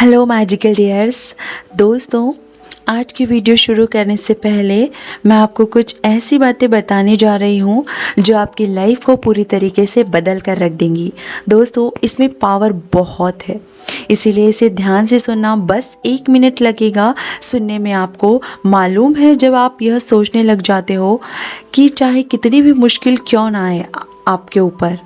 Hello magical dears दोस्तों, आज की वीडियो शुरू करने से पहले मैं आपको कुछ ऐसी बातें बताने जा रही हूँ जो आपकी लाइफ को पूरी तरीके से बदल कर रख देंगी। दोस्तों, इसमें पावर बहुत है, इसीलिए इसे ध्यान से सुनना। बस 1 मिनट लगेगा सुनने में। आपको मालूम है, जब आप यह सोचने लग जाते हो कि चाहे कितनी भी मुश्किल क्यों ना आए आपके ऊपर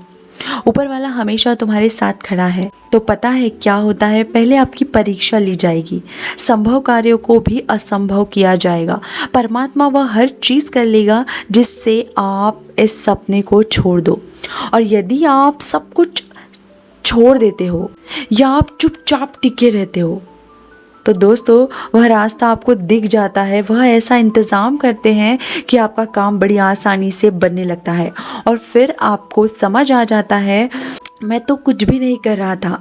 वाला हमेशा तुम्हारे साथ खड़ा है, तो पता है क्या होता है? पहले आपकी परीक्षा ली जाएगी, संभव कार्यों को भी असंभव किया जाएगा। परमात्मा वह हर चीज़ कर लेगा जिससे आप इस सपने को छोड़ दो। और यदि आप सब कुछ छोड़ देते हो या आप चुपचाप टिके रहते हो, तो दोस्तों वह रास्ता आपको दिख जाता है। वह ऐसा इंतज़ाम करते हैं कि आपका काम बड़ी आसानी से बनने लगता है और फिर आपको समझ आ जाता है, मैं तो कुछ भी नहीं कर रहा था,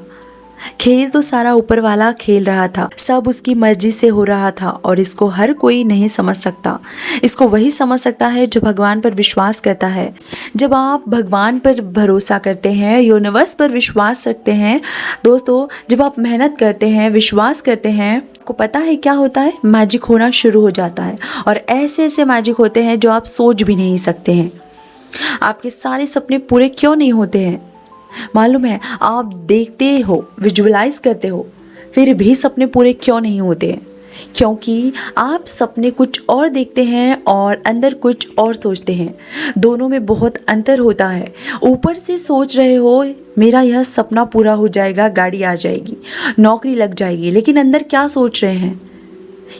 खेल तो सारा ऊपर वाला खेल रहा था, सब उसकी मर्जी से हो रहा था। और इसको हर कोई नहीं समझ सकता, इसको वही समझ सकता है जो भगवान पर विश्वास करता है। जब आप भगवान पर भरोसा करते हैं, यूनिवर्स पर विश्वास रखते हैं, दोस्तों जब आप मेहनत करते हैं, विश्वास करते हैं, आपको पता है क्या होता है? मैजिक होना शुरू हो जाता है। और ऐसे ऐसे मैजिक होते हैं जो आप सोच भी नहीं सकते हैं। आपके सारे सपने पूरे क्यों नहीं होते हैं मालूम है? आप देखते हो, विजुअलाइज करते हो, फिर भी सपने पूरे क्यों नहीं होते हैं? क्योंकि आप सपने कुछ और देखते हैं और अंदर कुछ और सोचते हैं। दोनों में बहुत अंतर होता है। ऊपर से सोच रहे हो मेरा यह सपना पूरा हो जाएगा, गाड़ी आ जाएगी, नौकरी लग जाएगी, लेकिन अंदर क्या सोच रहे हैं?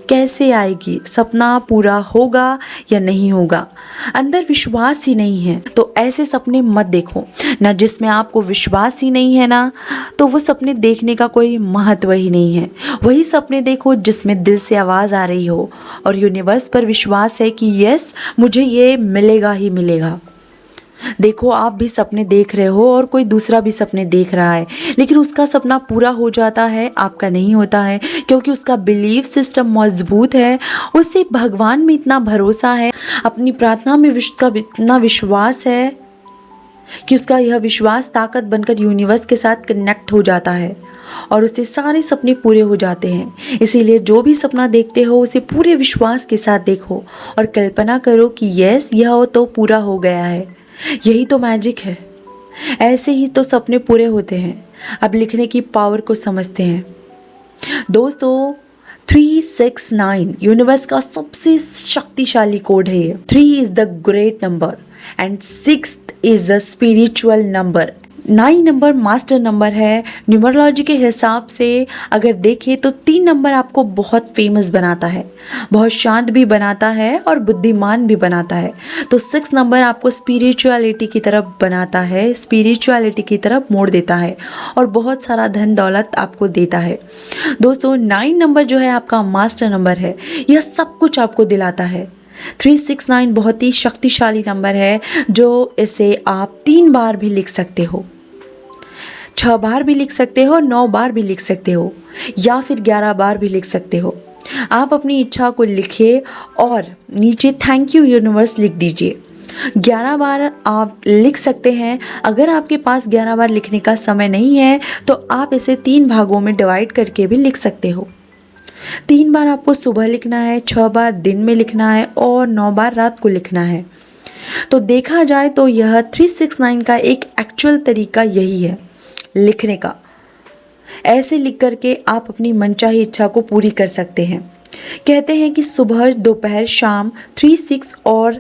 कैसे आएगी, सपना पूरा होगा या नहीं होगा? अंदर विश्वास ही नहीं है। तो ऐसे सपने मत देखो ना, जिसमें आपको विश्वास ही नहीं है ना, तो वो सपने देखने का कोई महत्व ही नहीं है। वही सपने देखो जिसमें दिल से आवाज़ आ रही हो और यूनिवर्स पर विश्वास है कि यस, मुझे ये मिलेगा ही मिलेगा। देखो, आप भी सपने देख रहे हो और कोई दूसरा भी सपने देख रहा है, लेकिन उसका सपना पूरा हो जाता है, आपका नहीं होता है, क्योंकि उसका बिलीफ सिस्टम मजबूत है, उसे भगवान में इतना भरोसा है, अपनी प्रार्थना में उसका इतना विश्वास है कि उसका यह विश्वास ताकत बनकर यूनिवर्स के साथ कनेक्ट हो जाता है और उससे सारे सपने पूरे हो जाते हैं। इसीलिए जो भी सपना देखते हो उसे पूरे विश्वास के साथ देखो और कल्पना करो कि यस, यह तो पूरा हो गया है। यही तो मैजिक है। ऐसे ही तो सपने पूरे होते हैं। अब लिखने की पावर को समझते हैं। दोस्तों, 369 यूनिवर्स का सबसे शक्तिशाली कोड है। 3 is the great number and 6 is the spiritual number. 9 number master number है। न्यूमरोलॉजी के हिसाब से अगर देखें तो 3 नंबर आपको बहुत फेमस बनाता है, बहुत शांत भी बनाता है और बुद्धिमान भी बनाता है। तो 6 नंबर आपको स्पिरिचुअलिटी की तरफ बनाता है, स्पिरिचुअलिटी की तरफ मोड़ देता है और बहुत सारा धन दौलत आपको देता है। दोस्तों, 9 नंबर जो है आपका मास्टर नंबर है, यह सब कुछ आपको दिलाता है। 369 बहुत ही शक्तिशाली नंबर है, जो इसे आप 3 बार भी लिख सकते हो, 6 बार भी लिख सकते हो, 9 बार भी लिख सकते हो या फिर 11 बार भी लिख सकते हो। आप अपनी इच्छा को लिखिए और नीचे थैंक यू यूनिवर्स लिख दीजिए। 11 बार आप लिख सकते हैं। अगर आपके पास 11 बार लिखने का समय नहीं है तो आप इसे 3 भागों में डिवाइड करके भी लिख सकते हो। 3 बार आपको सुबह लिखना है, 6 बार दिन में लिखना है और 9 बार रात को लिखना है। तो देखा जाए तो यह 369 का एक एक्चुअल तरीका यही है लिखने का। ऐसे लिख करके आप अपनी मनचाही इच्छा को पूरी कर सकते हैं। कहते हैं कि सुबह, दोपहर, शाम 3, 6 और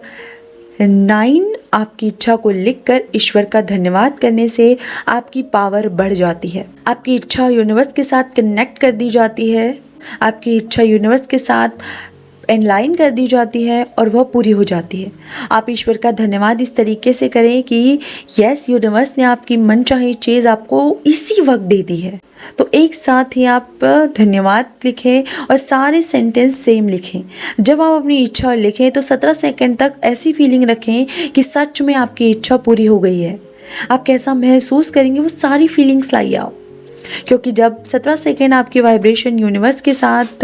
9 आपकी इच्छा को लिखकर ईश्वर का धन्यवाद करने से आपकी पावर बढ़ जाती है। आपकी इच्छा यूनिवर्स के साथ कनेक्ट कर दी जाती है, आपकी इच्छा यूनिवर्स के साथ इनलाइन कर दी जाती है और वह पूरी हो जाती है। आप ईश्वर का धन्यवाद इस तरीके से करें कि यस, यूनिवर्स ने आपकी मनचाही चीज़ आपको इसी वक्त दे दी है। तो एक साथ ही आप धन्यवाद लिखें और सारे सेंटेंस सेम लिखें। जब आप अपनी इच्छा लिखें तो 17 सेकंड तक ऐसी फीलिंग रखें कि सच में आपकी इच्छा पूरी हो गई है। आप कैसा महसूस करेंगे वो सारी फीलिंग्स लाइए आप। क्योंकि जब 17 सेकेंड आपकी वाइब्रेशन यूनिवर्स के साथ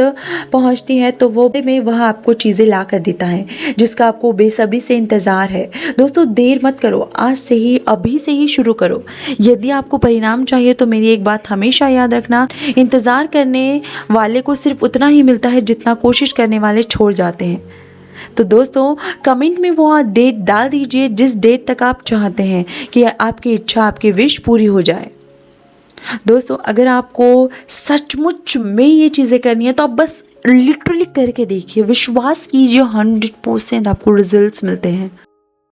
पहुंचती है तो वो में वह आपको चीज़ें ला कर देता है जिसका आपको बेसब्री से इंतज़ार है। दोस्तों देर मत करो, आज से ही अभी से ही शुरू करो। यदि आपको परिणाम चाहिए तो मेरी एक बात हमेशा याद रखना, इंतज़ार करने वाले को सिर्फ उतना ही मिलता है जितना कोशिश करने वाले छोड़ जाते हैं। तो दोस्तों कमेंट में वो डेट डाल दीजिए जिस डेट तक आप चाहते हैं कि आपकी इच्छा, आपकी विश पूरी हो जाए। दोस्तों अगर आपको सचमुच में ये चीज़ें करनी है तो आप बस लिटरली करके देखिए, विश्वास कीजिए 100% आपको रिजल्ट्स मिलते हैं।